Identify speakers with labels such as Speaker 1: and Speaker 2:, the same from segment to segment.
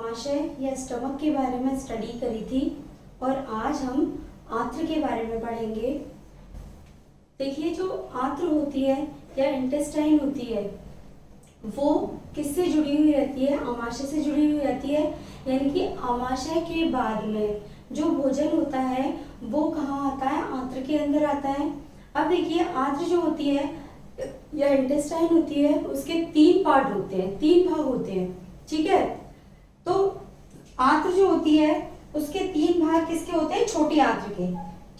Speaker 1: आमाशय या स्टमक के बारे में स्टडी करी थी और आज हम आंत्र के बारे में पढ़ेंगे। देखिए, जो आंत्र होती है या इंटेस्टाइन होती है वो किससे जुड़ी हुई रहती है? आमाशय से जुड़ी हुई रहती है। यानी कि आमाशय के बाद में जो भोजन होता है वो कहाँ आता है? आंत्र के अंदर आता है। अब देखिए, आंत्र जो होती है या इंटेस्टाइन होती है उसके 3 पार्ट होते हैं, 3 भाग होते हैं। ठीक है, तो आंत्र जो होती है उसके 3 भाग किसके होते हैं? छोटी आंत्र के।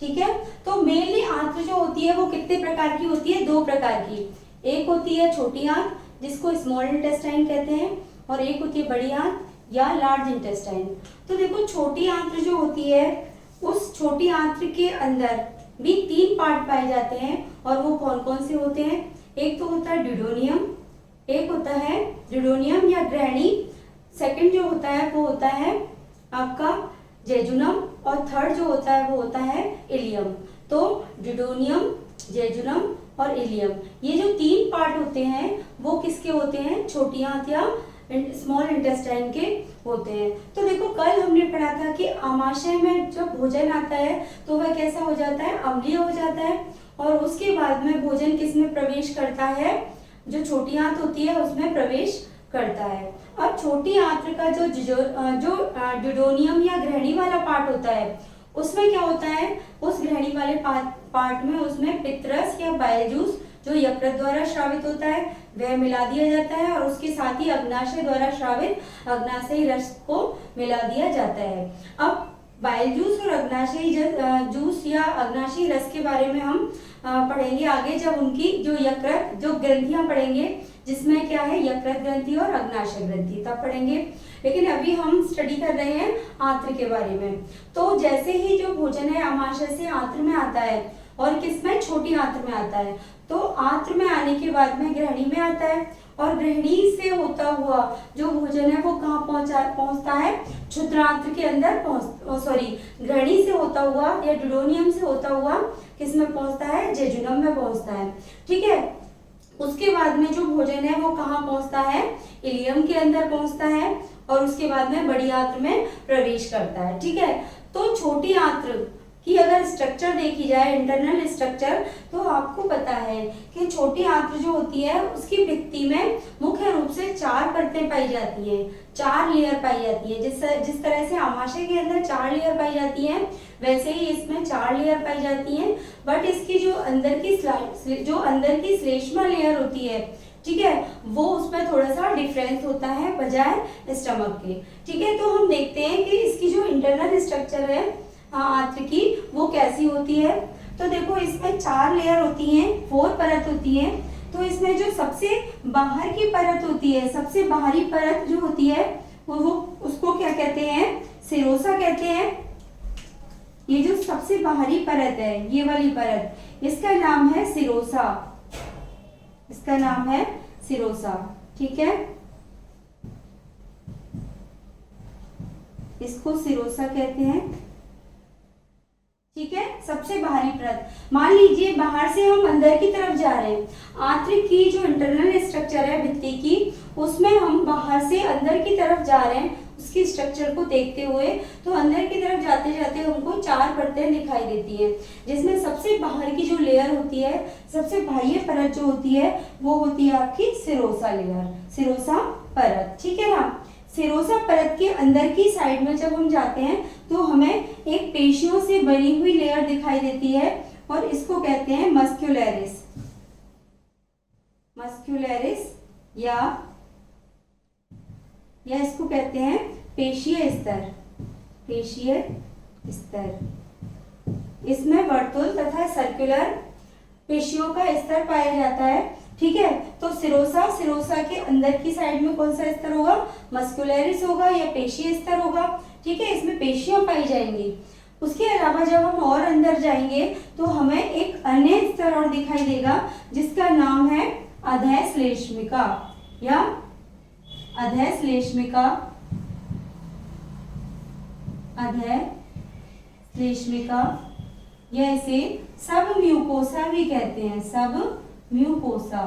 Speaker 1: ठीक है, तो मेनली आंत्र जो होती है वो कितने प्रकार की होती है? 2 प्रकार की। एक होती है छोटी आंत जिसको स्मॉल इंटेस्टाइन कहते हैं और एक होती है बड़ी आंत या लार्ज इंटेस्टाइन। तो देखो, छोटी आंत्र जो होती है उस छोटी आंत्र के अंदर भी 3 पार्ट पाए जाते हैं और वो कौन कौन से होते हैं? एक तो होता है ड्यूडोनियम, एक होता है ड्यूडोनियम या ग्रहणी, सेकंड जो होता है वो होता है आपका जेजुनम और थर्ड जो होता है वो होता है इलियम। तो ड्यूडोनियम, जेजुनम और इलियम, ये जो 3 पार्ट होते हैं वो किसके होते हैं? छोटी आंत या स्मॉल इंटेस्टाइन के होते हैं। तो देखो, कल हमने पढ़ा था कि आमाशय में जब भोजन आता है तो वह कैसा हो जाता है? अम्लीय हो जाता है और उसके बाद में भोजन किस में प्रवेश करता है? जो छोटी आंत होती है उसमें प्रवेश करता है। अब छोटी आंत्र का जो ड्यूडोनियम या ग्रहणी वाला पार्ट होता है उसमें क्या होता है? उस ग्रहणी वाले पार्ट में उसमें पित्तरस या बाइल जूस जो यकृत द्वारा स्रावित होता है वह मिला दिया जाता है और उसके साथ ही अग्नाशय द्वारा स्रावित अग्नाशयी रस को मिला दिया जाता है। अब बाइल जूस और अग्नाशयी जूस या अग्नाशयी रस के बारे में हम पढ़ेंगे आगे, जब उनकी जो यकृत जो ग्रंथियां पढ़ेंगे जिसमें क्या है? यकृत ग्रंथि और अग्नाशय ग्रंथि, तब पढ़ेंगे। लेकिन अभी हम स्टडी कर रहे हैं आंत्र के बारे में। तो जैसे ही जो भोजन है आमाशय से आंत्र में आता है और किसमें? छोटी आंत्र में आता है। तो आंत्र में आने के बाद में ग्रहणी में आता है और ग्रहणी से होता हुआ जो भोजन है वो कहाँ पहुंचता है? क्षुद्रांत्र के अंदर ग्रहणी से होता हुआ या ड्यूडोनियम से होता हुआ किसमें पहुंचता है? जेजुनम में पहुंचता है। ठीक है, उसके बाद में जो भोजन है वो कहाँ पहुंचता है? इलियम के अंदर पहुंचता है और उसके बाद में बड़ी आंत्र में प्रवेश करता है। ठीक है, तो छोटी आंत्र की अगर स्ट्रक्चर देखी जाए, इंटरनल स्ट्रक्चर, तो आपको पता है कि छोटी आंत्र जो होती है उसकी भित्ति में मुख्य रूप से 4 परतें पाई जाती हैं, 4 लेयर पाई जाती है। जिस तरह से आमाशय के अंदर 4 लेयर पाई जाती हैं वैसे ही इसमें 4 लेयर पाई जाती हैं। बट इसकी जो अंदर की श्लेष्मा लेयर होती है, ठीक है, वो उसमें थोड़ा सा डिफरेंस होता है बजाय स्टमक के। ठीक है, तो हम देखते हैं कि इसकी जो इंटरनल स्ट्रक्चर है आंत्र की वो कैसी होती है। तो देखो, इसमें 4 लेयर होती हैं, 4 परत होती है। तो इसमें जो सबसे बाहर की परत होती है, सबसे बाहरी परत जो होती है वो उसको क्या कहते हैं? सिरोसा कहते हैं। ये जो सबसे बाहरी परत है, ये वाली परत, इसका नाम है सिरोसा, इसका नाम है सिरोसा। ठीक है, इसको सिरोसा कहते हैं। ठीक है, सबसे बाहरी परत। मान लीजिए बाहर से हम अंदर की तरफ जा रहे हैं, आंत्र की जो इंटरनल स्ट्रक्चर है भित्ति की, उसमें हम बाहर से अंदर की तरफ जा रहे हैं उसकी स्ट्रक्चर को देखते हुए, तो अंदर की तरफ जाते जाते हमको 4 परतें दिखाई देती हैं, जिसमें सबसे बाहर की जो लेयर होती है, सबसे बाह्य परत जो होती है वो होती है आपकी सिरोसा लेयर, सिरोसा परत। ठीक है ना, सिरोसा परत के अंदर की साइड में जब हम जाते हैं तो हमें एक पेशियों से बनी हुई लेयर दिखाई देती है और इसको कहते हैं मस्क्यूलरिस, मस्क्यूलरिस या इसको कहते हैं पेशीय स्तर, पेशीय स्तर। इसमें वर्तुल तथा सर्कुलर पेशियों का स्तर पाया जाता है। ठीक है, तो सिरोसा के अंदर की साइड में कौन सा स्तर होगा? मस्कुलरिस होगा या पेशीय स्तर होगा। ठीक है, इसमें पेशियां पाई जाएंगी। उसके अलावा जब हम और अंदर जाएंगे तो हमें एक अन्य स्तर और दिखाई देगा जिसका नाम है अधश्लेष्मिका या अधश्लेष्मिका, अधश्लेष्मिका, या इसे सब म्यूकोसा भी कहते हैं, सब म्यूकोसा।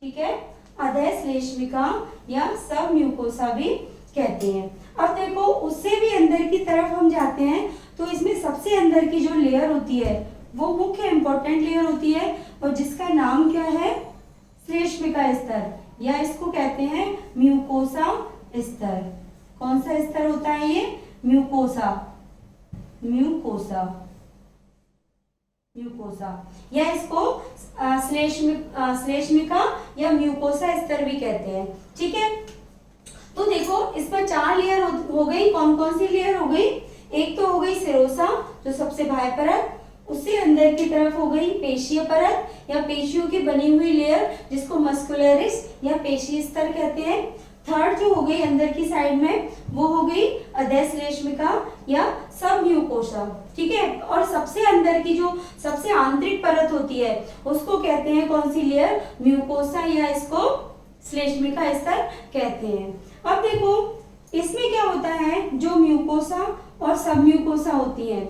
Speaker 1: ठीक है, अधः श्लेष्मिका या सब म्यूकोसा भी कहते हैं। अब देखो उससे भी अंदर की तरफ हम जाते हैं तो इसमें सबसे अंदर की जो लेयर होती है वो मुख्य इंपॉर्टेंट लेयर होती है और जिसका नाम क्या है, श्लेष्मिका स्तर, या इसको कहते हैं म्यूकोसा स्तर। कौन सा स्तर होता है ये, म्यूकोसा, म्यूकोसा, म्यूकोसा, या इसको श्लेष्मिका या म्यूकोसा स्तर भी कहते हैं। ठीक है, तो देखो इसमें 4 लेयर हो गई। कौन कौन सी लेयर हो गई, एक तो हो गई सेरोसा जो सबसे बाह्य परत, उससे अंदर की तरफ हो गई पेशीय परत या पेशियों की बनी हुई लेयर जिसको मस्कुलरिस या पेशीय स्तर कहते हैं। थर्ड जो हो गई अंदर की साइड में वो हो गई अधः श्लेष्मिका या सब म्यूकोसा। ठीक है, और सबसे अंदर की जो सबसे आंतरिक परत होती है उसको कहते हैं कौन सी लेयर, म्यूकोसा या इसको श्लेष्मिका स्तर कहते हैं। अब देखो इसमें क्या होता है, जो म्यूकोसा और सब म्यूकोसा होती है,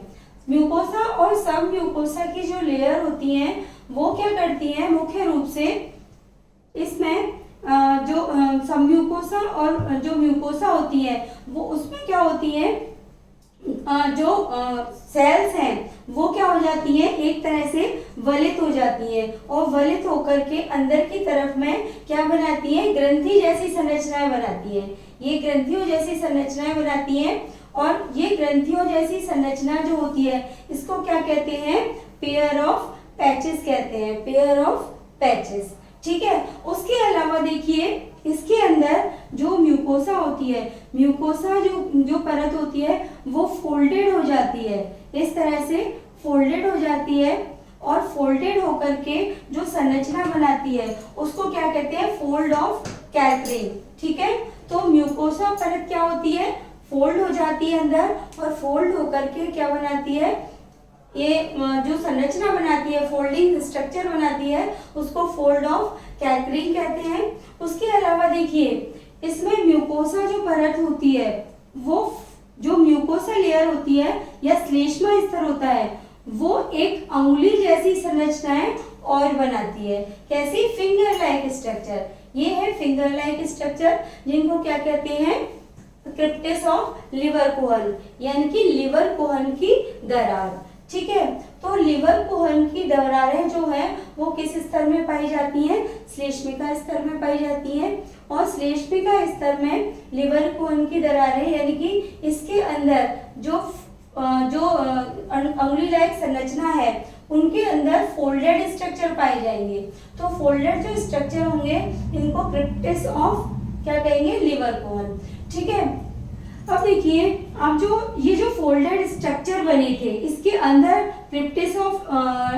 Speaker 1: म्यूकोसा और सब म्यूकोसा की जो लेयर होती हैं वो क्या करती हैं, मुख्य रूप से इसमें जो सब म्यूकोसा और जो म्यूकोसा होती है वो उसमें क्या होती है, जो सेल्स हैं वो क्या हो जाती हैं, एक तरह से वलित हो जाती हैं और वलित होकर के अंदर की तरफ में क्या बनाती हैं, ग्रंथि जैसी संरचनाएं बनाती हैं। ये ग्रंथियों जैसी संरचनाएं बनाती हैं और ये ग्रंथियों जैसी संरचना जो होती है इसको क्या कहते हैं, पेयर ऑफ पैचेस कहते हैं, पेयर ऑफ पैचेस। ठीक है, उसके अलावा देखिए इसके अंदर जो म्यूकोसा होती है, म्यूकोसा जो परत होती है वो फोल्डेड हो जाती है, इस तरह से फोल्डेड हो जाती है और फोल्डेड होकर के जो संरचना बनाती है उसको क्या कहते हैं, फोल्ड ऑफ कैल्क्रिन। ठीक है, तो म्यूकोसा परत क्या होती है, फोल्ड हो जाती है अंदर और फोल्ड होकर के क्या बनाती है, ये जो संरचना बनाती है, फोल्डिंग स्ट्रक्चर बनाती है उसको फोल्ड ऑफ कैल्क्रिन कहते हैं। उसके अलावा देखिए इसमें म्यूकोसा जो परत होती है वो जो म्यूकोसा लेयर होती है या श्लेष्मा स्तर होता है वो एक अंगुली जैसी संरचनाएं और बनाती है। कैसी, फिंगर लाइक स्ट्रक्चर, ये है फिंगर लाइक स्ट्रक्चर जिनको क्या कहते हैं, क्रिप्टिस ऑफ लिवर कोहन, यानी कि लिवर कोहन की दरार। ठीक है, तो लिवर कोहन की दरारें जो है वो किस स्तर में पाई जाती हैं, श्लेष्मिका स्तर में पाई जाती हैं और श्लेष्मिका स्तर में लिवर कोहन की दरारें यानी कि इसके अंदर जो अंगुली लायक संरचना है उनके अंदर फोल्डेड स्ट्रक्चर पाए जाएंगे। तो फोल्डेड जो स्ट्रक्चर होंगे इनको क्रिप्टिस ऑफ क्या कहेंगे, लिवर कोहन। ठीक है, अब देखिए अब ये जो फोल्डेड स्ट्रक्चर बने थे इसके अंदर क्रिप्टिस ऑफ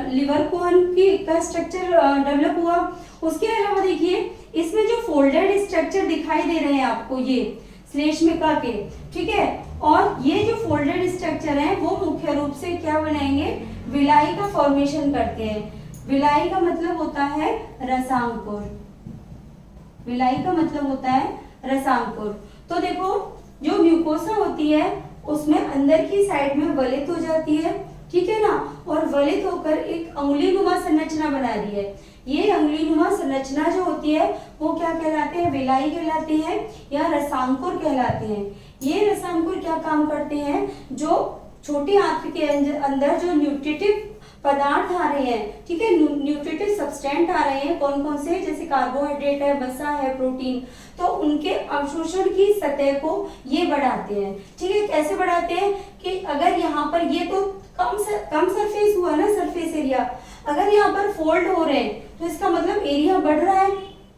Speaker 1: लिवर कोहन का स्ट्रक्चर डेवलप हुआ। उसके अलावा देखिए इसमें जो फोल्डेड स्ट्रक्चर दिखाई दे रहे हैं आपको ये श्लेष्मिका के, ठीक है, और ये जो फोल्डेड स्ट्रक्चर है वो मुख्य रूप से क्या बनाएंगे, विलाई का फॉर्मेशन करते हैं। विलाई का मतलब होता है रसांकुर, विलाई का मतलब होता है रसांकुर। तो देखो जो म्यूकोसा होती है उसमें अंदर की साइड में वलित हो जाती है, ठीक है ना, और वलित होकर एक अंगुलीनुमा संरचना बना रही है। ये अंगुलीनुमा संरचना जो होती है वो क्या कहलाते हैं, विलाई कहलाते हैं या रसांकुर कहलाते हैं। ये रसांकुर क्या काम करते हैं, जो छोटी आंत के अंदर जो न्यूट्रिटिव पदार्थ आ रहे हैं, ठीक है, न्यूट्रिटिव सब्सटेंट आ रहे हैं, कौन कौन से, जैसे कार्बोहाइड्रेट है, वसा है, प्रोटीन, तो उनके अवशोषण की सतह को ये बढ़ाते हैं। ठीक है, कैसे बढ़ाते हैं कि अगर यहाँ पर ये तो कम सरफेस हुआ ना, सरफेस एरिया, अगर यहाँ पर फोल्ड हो रहे हैं तो इसका मतलब एरिया बढ़ रहा है।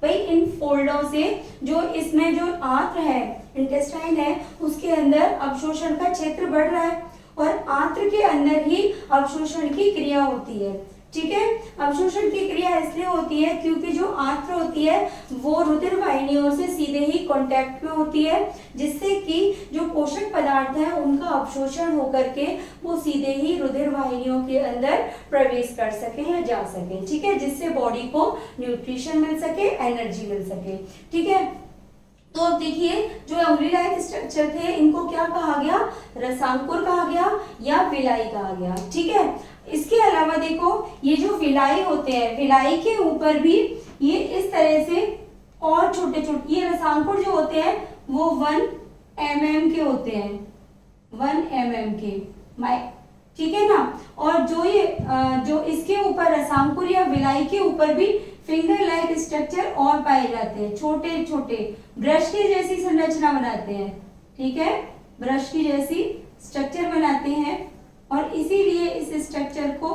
Speaker 1: भाई इन फोल्डों से जो इसमें जो आंत्र है, इंटेस्टाइन है, उसके अंदर अवशोषण का क्षेत्र बढ़ रहा है और आंत्र के अंदर ही अवशोषण की क्रिया होती है। ठीक है, अवशोषण की क्रिया इसलिए होती है क्योंकि जो आंत्र होती है वो रुधिर वाहिनियों से सीधे ही कांटेक्ट में होती है, जिससे कि जो पोषक पदार्थ है उनका अवशोषण होकर के वो सीधे ही रुधिर वाहिनियों के अंदर प्रवेश कर सके या जा सके। ठीक है, जिससे बॉडी को न्यूट्रिशन मिल सके, एनर्जी मिल सके। ठीक है, तो अब देखिए जो अंगुली लायक स्ट्रक्चर थे इनको क्या कहा गया, रसांकुर कहा गया या विलाई कहा गया। ठीक है, इसके अलावा देखो ये जो विलाई होते हैं, विलाई के ऊपर भी ये इस तरह से और छोटे छोटे, ये रसांकुर जो होते हैं वो 1 mm के होते हैं, 1 mm के, ठीक है ना। और जो ये जो इसके ऊपर रसांकुर या विलाई के ऊपर भी फिंगर लाइक स्ट्रक्चर और पाए जाते हैं, छोटे छोटे ब्रश की जैसी संरचना बनाते हैं, ठीक है, ब्रश की जैसी स्ट्रक्चर बनाते हैं। और इसीलिए इस स्ट्रक्चर को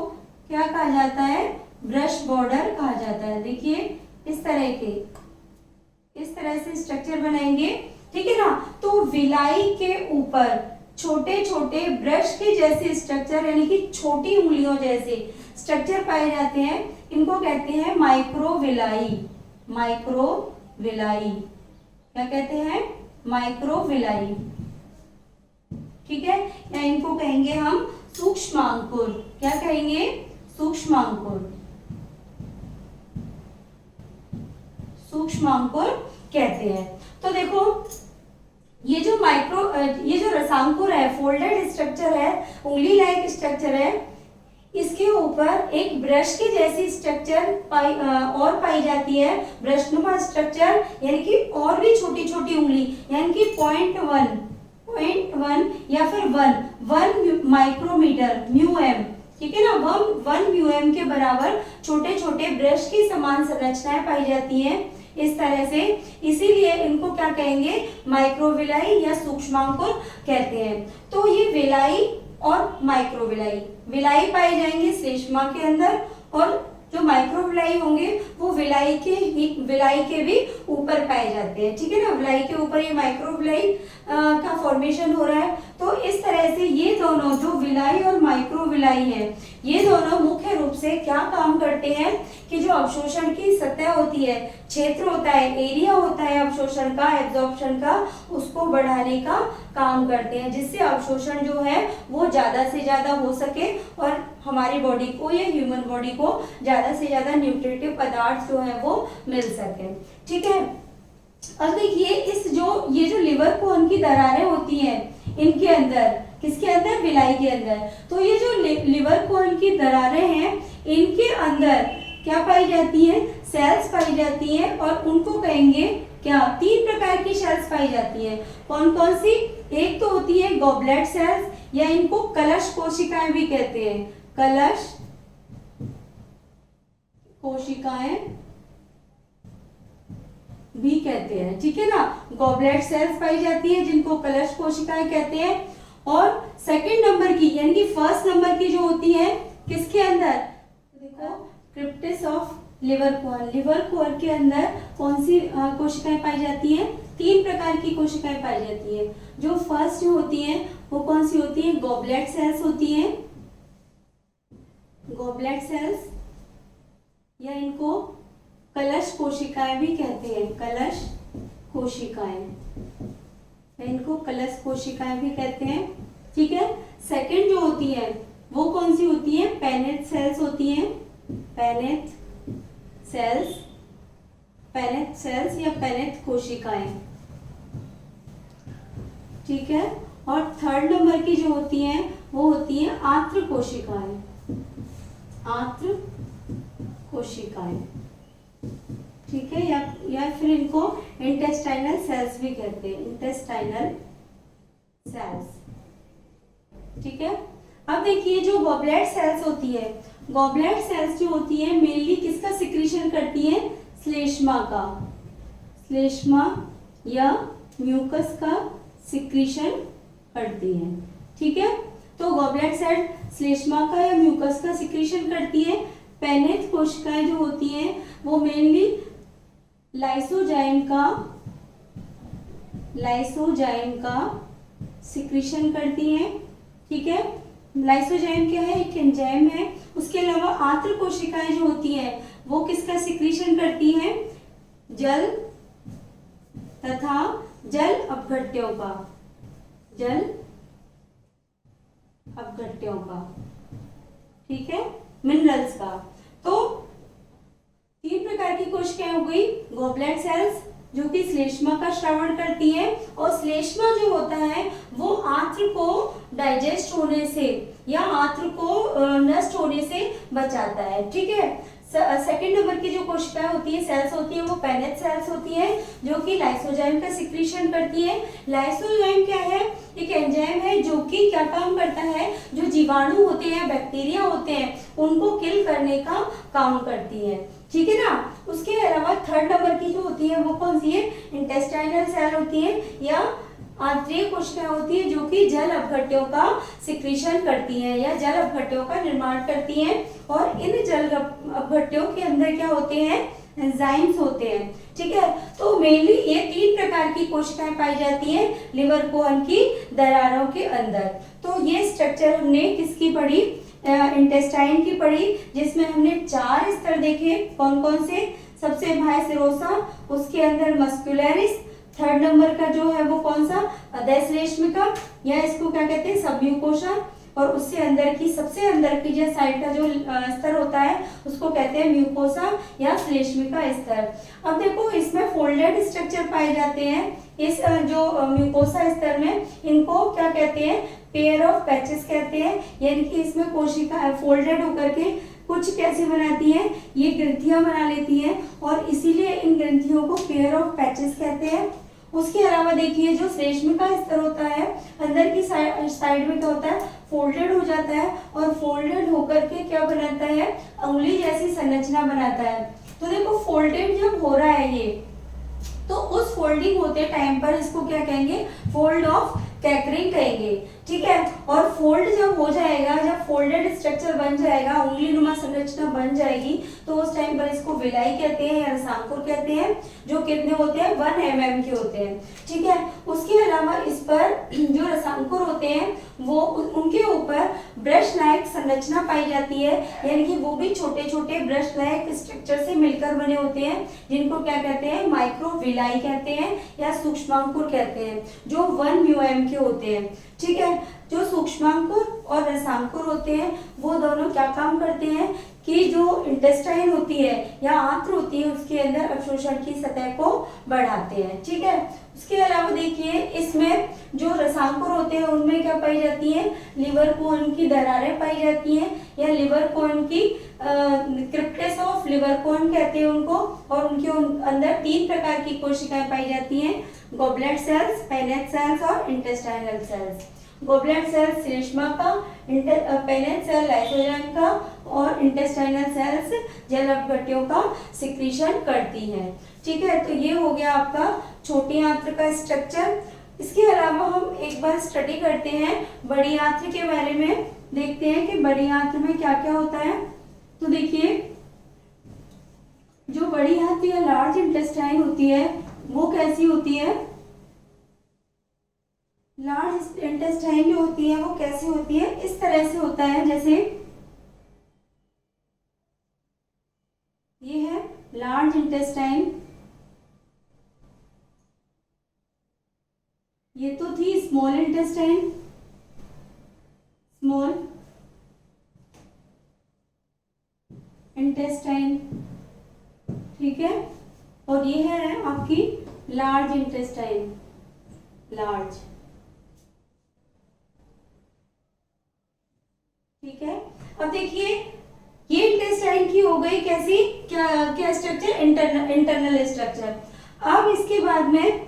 Speaker 1: क्या कहा जाता है, ब्रश बॉर्डर कहा जाता है। देखिए इस तरह के, इस तरह से स्ट्रक्चर बनाएंगे, ठीक है ना। तो विलाई के ऊपर छोटे छोटे ब्रश के जैसे स्ट्रक्चर यानी कि छोटी उंगलियों जैसे स्ट्रक्चर पाए जाते हैं, इनको कहते हैं माइक्रोविलाई। माइक्रोविलाई क्या कहते हैं, माइक्रोविलाई, ठीक है। या इनको कहेंगे हम सूक्ष्मांकुर। क्या कहेंगे, सूक्ष्मांकुर, सूक्ष्मांकुर कहते हैं। तो देखो ये जो रसांकुर है, फोल्डेड स्ट्रक्चर है, उंगली लाइक स्ट्रक्चर है, इसके ऊपर एक ब्रश की जैसी स्ट्रक्चर और पाई जाती है, ब्रशनुमा स्ट्रक्चर, यानी कि और भी छोटी छोटी उंगली, यानी कि 0.1 या फिर 1 माइक्रोमीटर म्यूएम, ठीक है ना, 1 म्यूएम के बराबर छोटे छोटे ब्रश की समान संरचनाएं पाई जाती हैं इस तरह से। इसीलिए इनको क्या कहेंगे, माइक्रोविलाई या सूक्ष्मांकुर कहते हैं। तो ये विलाई और माइक्रोविलाई, विलाई पाए जाएंगे श्लेष्मा के अंदर, और जो माइक्रोविलाई होंगे वो विलाई के भी ऊपर पाए जाते हैं, ठीक है ना। विलाई के ऊपर ये माइक्रोविलाई का फॉर्मेशन हो रहा है। तो इस तरह से ये दोनों जो विलाई और माइक्रोविलाई है, ये दोनों मुख्य रूप से क्या काम करते हैं कि जो अवशोषण की सतह होती है, क्षेत्र होता है, एरिया होता है अवशोषण का, एब्जॉर्प्शन का, उसको बढ़ाने का काम करते हैं, जिससे अवशोषण जो है वो ज्यादा से ज्यादा हो सके और हमारी बॉडी को या ह्यूमन बॉडी को ज्यादा से ज्यादा न्यूट्रिटिव पदार्थ जो है वो मिल सके, ठीक है। अब देखिए ये जो लिवर कोन की दरारें होती हैं इनके अंदर, किसके अंदर, विलाई के अंदर। तो ये जो लिवर कोन की दरारें हैं, इनके अंदर क्या पाई जाती है, सेल्स पाई जाती हैं, और उनको कहेंगे क्या, 3 प्रकार की सेल्स पाई जाती हैं। कौन कौन सी, एक तो होती है गॉबलेट सेल्स, या इनको कलश कोशिकाएं भी कहते हैं, कलश कोशिकाएं भी कहते हैं, ठीक है ना। गॉबलेट सेल्स पाई जाती है जिनको कलश कोशिकाएं कहते हैं। और सेकंड नंबर की यानी कि फर्स्ट नंबर की जो होती है किसके अंदर, देखो क्रिप्टिस ऑफ लिवर कोन, लिवर कोन के अंदर कौन सी कोशिकाएं पाई जाती हैं, 3 प्रकार की कोशिकाएं पाई जाती है। जो फर्स्ट जो होती है वो कौन सी होती है, गॉबलेट सेल्स होती है, गॉबलेट सेल्स, या इनको कलश कोशिकाएं भी कहते हैं, कलश कोशिकाएं, इनको कलश कोशिकाएं भी कहते हैं, ठीक है। सेकंड जो होती है वो कौन सी होती है, पेनेट सेल्स होती हैं, पेनेट सेल्स या पेनेट कोशिकाएं, ठीक है। और थर्ड नंबर की जो होती हैं वो होती हैं आंत्र कोशिकाएं, आंत्र कोशिकाएं, ठीक है, या फिर इनको इंटेस्टाइनल सेल्स भी कहते हैं, इंटेस्टाइनल सेल्स, ठीक है। अब देखिए जो गॉबलेट सेल्स होती है, गॉबलेट सेल्स जो होती है मेनली किसका सिक्रीशन करती है, श्लेष्मा का, श्लेष्मा या म्यूकस का सिक्रीशन करती है, ठीक है। तो गॉबलेट सेल श्लेष्मा का या म्यूकस का सिक्रीशन करती है। पेनेट कोशिकाएं जो होती हैं वो मेनली लाइसोजाइम का सिक्रीशन करती हैं, ठीक है। लाइसोजाइम क्या है, एक एंजाइम है। उसके अलावा आंत्र कोशिकाएं जो होती हैं वो किसका सिक्रीशन करती हैं, जल तथा जल अपघट्यों का, जल अपघट्यों का, ठीक है, मिनरल्स का। तो 3 प्रकार की कोशिकाएं हो गई, गॉबलेट सेल्स जो कि श्लेष्मा का श्रवण करती है, और श्लेष्मा जो होता है वो आंत्र को डाइजेस्ट होने से या आंत्र को नष्ट होने से बचाता है, ठीक है। सेकंड नंबर की जो कोशिकाएं होती है, सेल्स होती है, वो पेनेट सेल्स होती है जो कि लाइसोजाइम का सिक्रीशन करती है। लाइसोजाइम क्या है? एक एंजाइम है जो कि क्या काम करता है, जो जीवाणु होते हैं, बैक्टीरिया होते हैं, उनको किल करने का काम करती है। ठीक है ना। उसके अलावा थर्ड नंबर की जो होती है वो कौन सी है? इंटेस्टाइनल सेल होती है या आंतरिक कोशिकाएं होती है जो कि जल अपघट्यों का सिक्रीशन करती हैं या जल अपघट्यों का निर्माण करती हैं। और इन जल अपघट्यों के अंदर क्या होते हैं? एंजाइम्स होते हैं। ठीक है। तो मेनली ये 3 प्रकार की कोशिकाएं पाई जाती हैं लिवर कोहन की दरारों के अंदर। तो ये स्ट्रक्चर हमने किसकी पढ़ी? इंटेस्टाइन की पढ़ी, जिसमें हमने 4 स्तर देखे। कौन कौन से? सबसे भाई सिरोसा, उसके अंदर मस्कुलरिस, थर्ड नंबर का जो है वो कौन सा? अधश्लेष्मिका या इसको क्या कहते हैं? सबम्यूकोसा। और उससे अंदर की, सबसे अंदर की जो साइड का जो स्तर होता है उसको कहते हैं म्यूकोसा या श्लेष्मिका स्तर। अब देखो इसमें फोल्डेड स्ट्रक्चर पाए जाते हैं। इस जो म्यूकोसा स्तर में इनको क्या कहते हैं? पेयर ऑफ पैचेस कहते हैं। यानी कि इसमें कोशिका फोल्डेड होकर के कुछ कैसे बनाती हैं? ये ग्रंथियां बना लेती हैं और इसीलिए इन ग्रंथियों को पेयर ऑफ पैचेस कहते हैं। उसके अलावा देखिए जो श्लेष्मिका स्तर होता है, अंदर की साइड में क्या होता है? फोल्डेड हो जाता है और फोल्डेड होकर के क्या बनाता है? अंगुली जैसी संरचना बनाता है। तो देखो फोल्डेड जब हो रहा है ये, तो उस फोल्डिंग होते टाइम पर इसको क्या कहेंगे? फोल्ड ऑफ कैकरिंग कहेंगे। ठीक है। और फोल्ड जब हो जाएगा, जब फोल्डेड स्ट्रक्चर बन जाएगा, उंगली नुमा संरचना बन जाएगी, तो उस टाइम पर इसको विलाई कहते हैं या रसांकुर कहते हैं, जो कितने होते हैं? 1 mm के होते हैं। ठीक है। उसके अलावा इस पर जो रसांकुर होते हैं वो उनके ऊपर ब्रश लाइक संरचना पाई जाती है। यानी कि वो भी छोटे छोटे ब्रश लाइक स्ट्रक्चर से मिलकर बने होते हैं, जिनको क्या कहते हैं? माइक्रोविलाई कहते हैं या सूक्ष्मांकुर कहते हैं, जो 1 mm के होते हैं। ठीक है। जो सूक्ष्मांकुर और रसांकुर होते हैं वो दोनों क्या काम करते हैं कि जो इंटेस्टाइन होती है या आंत्र होती है उसके अंदर अवशोषण की सतह को बढ़ाते हैं। ठीक है। उसके अलावा देखिए इसमें जो रसांकुर होते हैं उनमें क्या पाई जाती है? लिवर कोहन की दरारें पाई जाती हैं या लिवर कोहन की क्रिप्टेस ऑफ लिवर कोहन कहते हैं उनको। और उनके अंदर 3 प्रकार की कोशिकाएं पाई जाती हैं: गॉबलेट सेल्स, पेनेट सेल्स और इंटेस्टाइनल सेल्स। गॉबलेट सेल्स श्लेष्मा का, पेनेट सेल लाइसोजाइम का और इंटेस्टाइनल सेल्स जल अपघट्यों का सिक्रीशन करती हैं। ठीक है। तो ये हो गया आपका छोटी आंत्र का स्ट्रक्चर। इसके अलावा हम एक बार स्टडी करते हैं बड़ी आंत्र के बारे में, देखते हैं कि बड़ी आंत्र में क्या क्या होता है। तो देखिए जो बड़ी आंत्र या लार्ज इंटेस्टाइन होती है वो कैसी होती है? लार्ज इंटेस्टाइन जो होती है वो कैसी होती है? इस तरह से होता है, जैसे ये है लार्ज इंटेस्टाइन, ये तो थी स्मॉल इंटेस्टाइन, स्मॉल इंटेस्टाइन। ठीक है। और ये है आपकी लार्ज इंटेस्टाइन, लार्ज। ठीक है। अब देखिए ये इंटेस्टाइन की हो गई कैसी, क्या क्या स्ट्रक्चर? Internal structure. अब इसके बाद में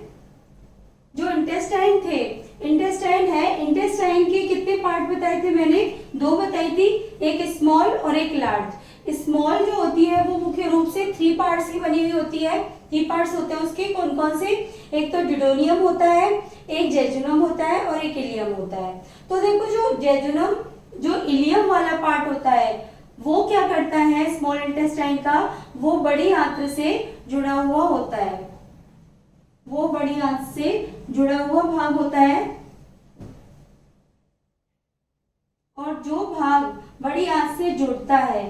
Speaker 1: जो इंटेस्टाइन थे, इंटेस्टाइन है, इंटेस्टाइन के कितने पार्ट बताए थे मैंने? 2 बताई थी, एक स्मॉल और एक लार्ज। स्मॉल जो होती है वो मुख्य रूप से 3 पार्ट्स की बनी हुई होती है। 3 पार्ट्स होते हैं उसके। कौन कौन से? एक तो ड्यूडेनियम होता है, एक जेजुनम होता है और एक इलियम होता है। तो देखो जो जेजुनम, जो इलियम वाला पार्ट होता है वो क्या करता है स्मॉल इंटेस्टाइन का? वो बड़ी आंत्र से जुड़ा हुआ होता है, वो बड़ी आंत्र से जुड़ा हुआ भाग होता है। और जो भाग बड़ी आंत्र से जुड़ता है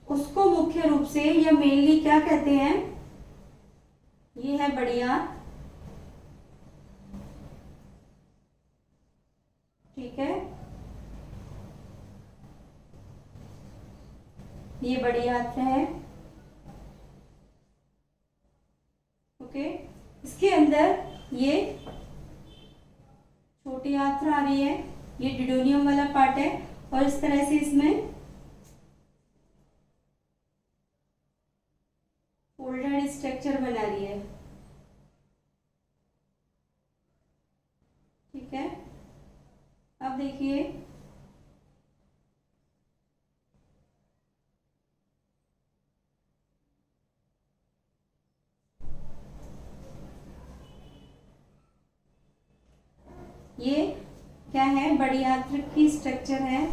Speaker 1: उसको मुख्य रूप से या मेनली क्या कहते हैं? ये है बड़ी आंत्र। ठीक है। ये बड़ी आंत्र है। ओके। इसके अंदर ये छोटी आंत्र आ रही है, ये ड्यूडेनियम वाला पार्ट है। और इस तरह से इसमें स्ट्रक्चर बना रही है। ठीक है, अब देखिए ये क्या है, बड़ी आंत की स्ट्रक्चर है,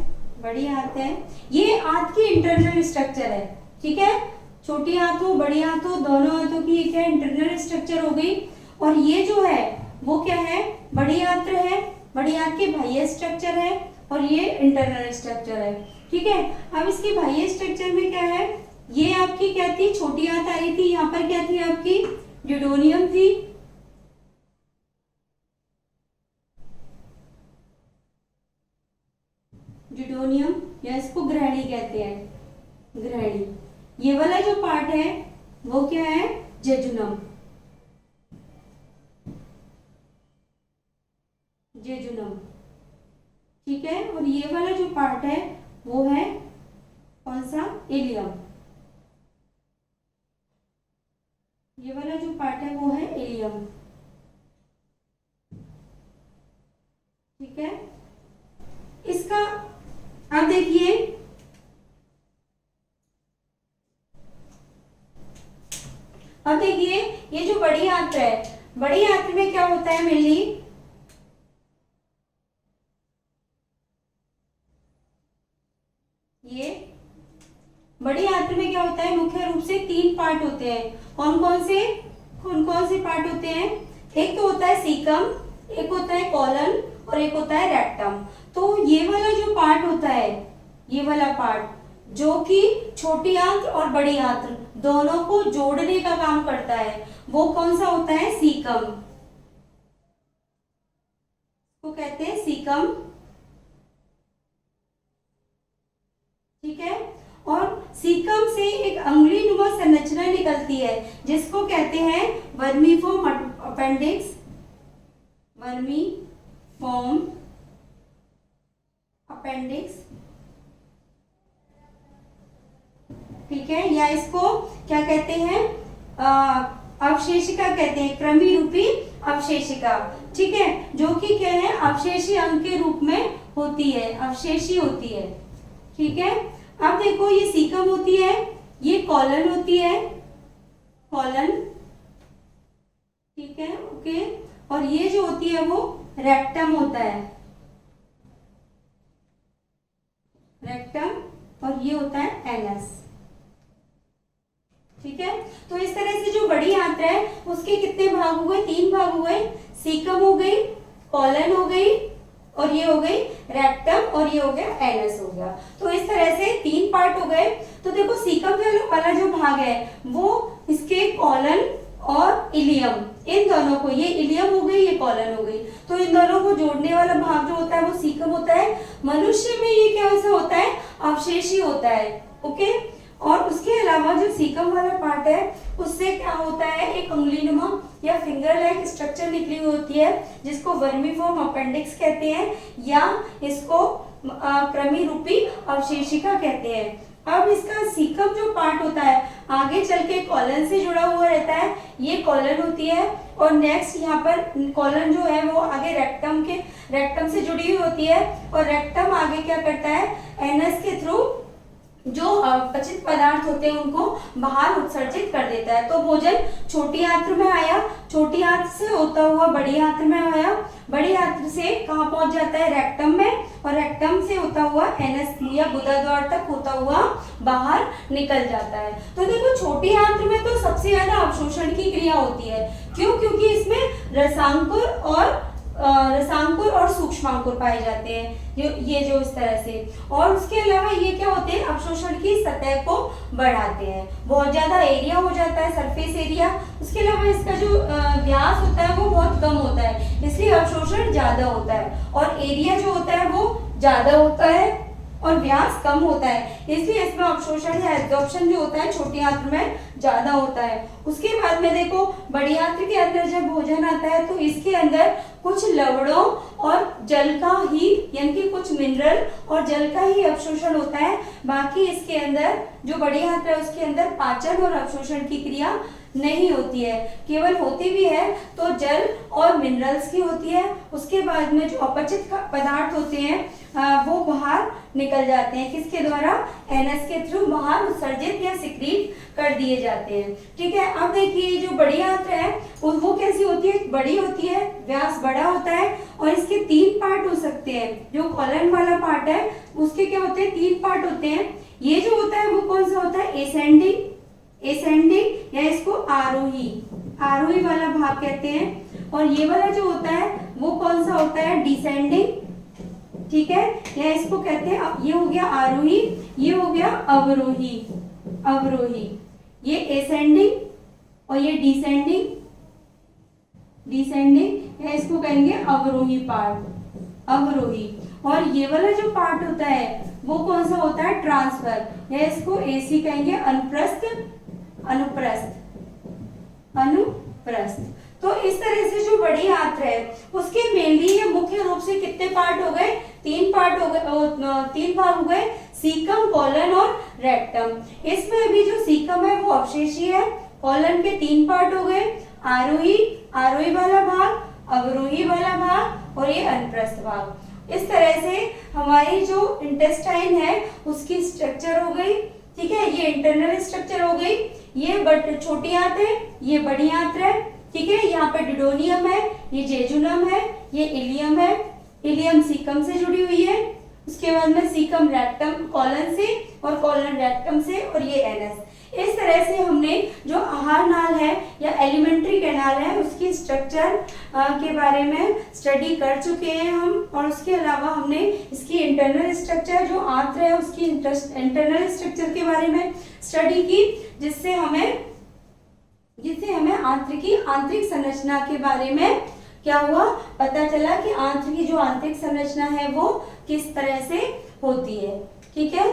Speaker 1: बड़ी आंत है, ये आंत की इंटरनल स्ट्रक्चर है। ठीक है, छोटी आंत हो बड़ी आंत हो, दोनों आंतों की क्या इंटरनल स्ट्रक्चर हो गई। और ये जो है वो क्या है, बड़ी आंत है, बड़ी आंत की बाह्य स्ट्रक्चर है और ये इंटरनल स्ट्रक्चर है। ठीक है, अब इसकी बाह्य स्ट्रक्चर में क्या है, ये आपकी क्या थी, छोटी आंत आ रही थी, यहाँ पर क्या थी आपकी ड्यूडेनियम थी, ड्यूडेनियम या इसको ग्रहणी कहते हैं, ग्रहणी। ये वाला जो पार्ट है वो क्या है, जेजुनम, जेजुनम। ठीक है, और ये वाला जो पार्ट है वो है कौन सा, इलियम। ये वाला जो पार्ट है वो है इलियम। ठीक है, इसका अब देखिए ये जो बड़ी आंत है, बड़ी आंत में क्या होता है मेनली, ये बड़ी आंत में क्या होता है, मुख्य रूप से 3 पार्ट होते हैं। कौन कौन से पार्ट होते हैं, एक तो होता है सीकम, एक होता है कॉलन और एक होता है रेक्टम। तो ये वाला जो पार्ट होता है, ये वाला पार्ट जो कि छोटी आंत और बड़ी आंत दोनों को जोड़ने का काम करता है, वो कौन सा होता है, सीकम, को कहते हैं सीकम। ठीक है, और सीकम से एक अंगुलीनुमा संरचना निकलती है जिसको कहते हैं वर्मीफॉर्म अपेंडिक्स, वर्मीफॉर्म अपेंडिक्स। ठीक है, या इसको क्या कहते हैं, अवशेषिका कहते हैं, क्रमी रूपी अवशेषिका। ठीक है, जो कि क्या है, अवशेषी अंग के रूप में होती है, अवशेषी होती है। ठीक है, अब देखो ये सीकम होती है, ये कॉलन होती है, कॉलन। ठीक है, ओके, और ये जो होती है वो रेक्टम होता है, रेक्टम, और ये होता है एनस। ठीक है, तो इस तरह से जो बड़ी आंत है उसके कितने भाग हो गए, 3 भाग हो गए, सीकम हो गई, कॉलन हो गई, और ये हो गई रेक्टम, और ये हो गया एनस हो गया। तो इस तरह से 3 पार्ट हो गए। तो देखो सीकम वाला जो भाग है वो इसके कॉलन और इलियम, इन दोनों को, ये इलियम हो गई, ये कॉलन हो गई, तो इन दोनों को जोड़ने वाला भाग जो होता है वो सीकम होता है। मनुष्य में ये क्या ऐसा होता है, अवशेषी होता है। ओके, और उसके अलावा जो सीकम वाला पार्ट है उससे क्या होता है, एक उंगलीनुमा या फिंगर लाइक स्ट्रक्चर निकली हुई होती है जिसको वर्मीफॉर्म अपेंडिक्स कहते हैं, या इसको क्रमी रूपी अवशेषिका कहते हैं। अब इसका सीकम जो पार्ट होता है आगे चल के कॉलन से जुड़ा हुआ रहता है, ये कॉलन होती है, और नेक्स्ट यहाँ पर कॉलन जो है वो आगे रेक्टम से जुड़ी हुई होती है, और रेक्टम आगे क्या करता है, एनस के थ्रू जो अपचित पदार्थ होते हैं उनको बाहर उत्सर्जित कर देता है। तो भोजन छोटी आंत्र में आया, छोटी आंत्र से होता हुआ बड़ी आंत्र में आया, बड़ी आंत्र से कहाँ पहुंच जाता है, रेक्टम में, और रेक्टम से होता हुआ एनस या गुदा द्वार तक होता हुआ बाहर निकल जाता है। तो देखो छोटी आंत्र में तो सबसे ज्यादा अवशोषण की क्रिया होती है। क्यों? क्योंकि इसमें रसांकुर और सूक्ष्मांकुर पाए जाते हैं, ये जो इस तरह से, और उसके अलावा ये क्या होते हैं, अवशोषण की सतह को बढ़ाते हैं, बहुत ज्यादा एरिया हो जाता है, सरफेस एरिया। उसके अलावा इसका जो व्यास होता है वो बहुत कम होता है, इसलिए अवशोषण ज्यादा होता है, और एरिया जो होता है वो ज्यादा होता है और व्यास कम होता है, इसलिए इसमें अवशोषण या एब्जॉर्प्शन जो होता है छोटी आंत्र में ज्यादा होता है। उसके बाद में देखो बड़ी आंत्र के अंदर जब भोजन आता है तो इसके अंदर कुछ लवणों और जल का ही, यानी कि कुछ मिनरल और जल का ही अवशोषण होता है। बाकी इसके अंदर जो बड़ी आंत्र है उसके अंदर पाचन और अवशोषण की क्रिया नहीं होती है, केवल होती भी है तो जल और मिनरल्स की होती है। उसके बाद में जो अपचित पदार्थ होते हैं वो बाहर निकल जाते हैं, किसके द्वारा, एनएस के थ्रू बाहर उत्सर्जित या सिक्रीट कर दिए जाते हैं। ठीक है, अब देखिए जो बड़ी आंत्र है वो कैसी होती है, बड़ी होती है, व्यास बड़ा होता है और इसके 3 पार्ट हो सकते हैं। जो कॉलन वाला पार्ट है उसके क्या होते हैं, 3 पार्ट होते हैं। ये जो होता है वो कौन सा होता है, एसेंडिंग या इसको आरोही वाला भाग कहते हैं। और ये वाला जो होता है वो कौन सा होता है, डिसेंडिंग, ठीक है, या इसको कहते हैं, ये हो गया आरोही, ये हो गया अवरोही। ये एसेंडिंग और ये डिसेंडिंग या इसको कहेंगे अवरोही पार्ट, अवरोही। और ये वाला जो पार्ट होता है वो कौन सा होता है, ट्रांसफर, या इसको एसी कहेंगे, अनुप्रस्थ। तो इस तरह से जो बड़ी आंत्र है उसके मेनली ये मुख्य रूप से कितने पार्ट हो गए, 3 पार्ट हो गए, 3 भाग हो गए, सीकम, कॉलन और रेक्टम। इसमें अभी जो सीकम है वो अवशेषी है, कॉलन के 3 पार्ट हो गए, आरोही वाला भाग, अवरोही वाला भाग और ये अनुप्रस्थ भाग। इस तरह से हमारी जो इंटेस्टाइन है उसकी स्ट्रक्चर हो गई। ठीक है, ये इंटरनल स्ट्रक्चर हो गई। ये छोटी आंत है, ये बड़ी आंत है। ठीक है, यहाँ पे डिडोनियम है, ये जेजुनम है, ये इलियम है। इलियम सीकम से जुड़ी हुई है, उसके बाद में सीकम रेक्टम कॉलन से और कॉलन रेक्टम से, और ये एनएस। इस तरह से हमने जो आहार नाल है या एलिमेंट्री कैनाल है उसकी स्ट्रक्चर के बारे में स्टडी कर चुके हैं हम। और उसके अलावा हमने इसकी इंटरनल स्ट्रक्चर, जो आंत्र है उसकी इंटरनल स्ट्रक्चर के बारे में स्टडी की, जिससे हमें आंत्र की आंतरिक संरचना के बारे में क्या हुआ, पता चला कि आंत्र की जो आंतरिक संरचना है वो किस तरह से होती है। ठीक है।